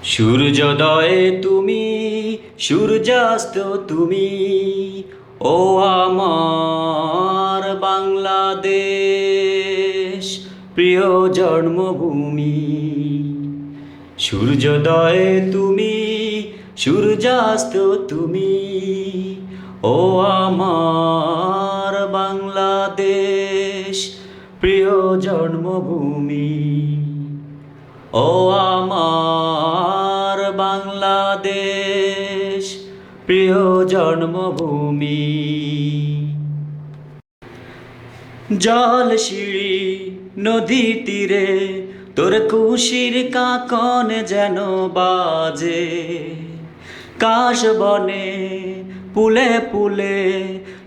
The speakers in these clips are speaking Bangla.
সূর্যোদয়ে তুমি, সূর্যাস্ত তুমি, ও আমার বাংলাদেশ, প্রিয় জন্মভূমি। সূর্যোদয়ে তুমি, সূর্যাস্ত তুমি, ও আমার বাংলাদেশ, প্রিয় জন্মভূমি। ও আমার বাংলাদেশ, প্রিয় জন্মভূমি। জল সিঁড়ি নদী তীরে তোর খুশির কাকন যেন বাজে, কাশ বনে পুলে পুলে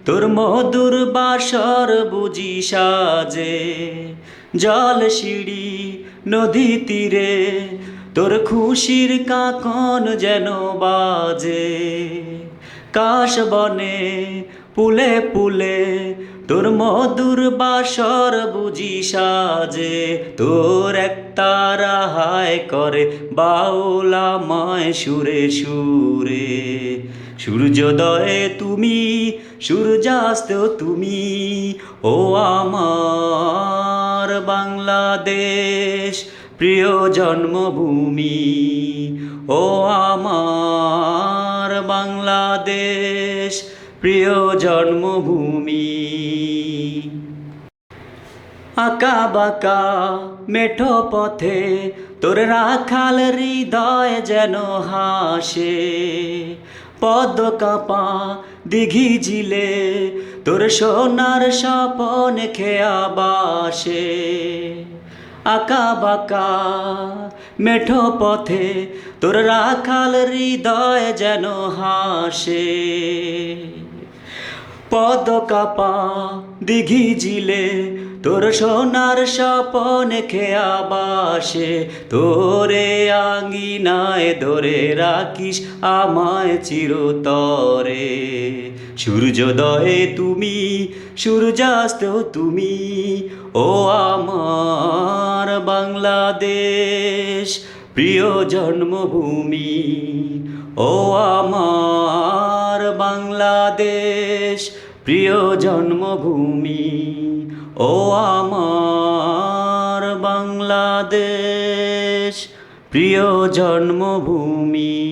তোর মধুর বাসর বুঝি সাজে। জল সিঁড়ি নদী তীরে তোর খুশির কাকন যেন বাজে, কাশ বনে পুলে পুলে তোর মধুর বাসর বুঝি সাজে। তোর এক তারা হায় করে বাউলাময় সুরে সুরে। সূর্যোদয়ে তুমি, সূর্যাস্ত তুমি, ও আমার বাংলাদেশ, প্রিয় জন্মভূমি। ও আমার বাংলাদেশ, প্রিয় জন্মভূমি। আঁকা বাঁকা মেঠো পথে তোর রাখাল হৃদয় যেন হাসে, পদ্ম কাঁপা দিঘি ঝিলে তোর সোনার স্বপন খেয়া বাসে। আঁকা বাঁকা মেঠো পথে তোর রাখাল হৃদয় যেন হাসে, পদ্ম কাঁপা দিঘি ঝিলে তোর সোনার স্বপন খেয়া বাসে। তোরে আঙ্গিনায় ধরে রাখিস আমায় চিরতরে। সূর্যোদয়ে তুমি, সূর্যাস্ত তুমি, ও আমার বাংলাদেশ, প্রিয় জন্মভূমি। ও আমার বাংলাদেশ, প্রিয় জন্মভূমি। ও আমার বাংলাদেশ, প্রিয় জন্মভূমি।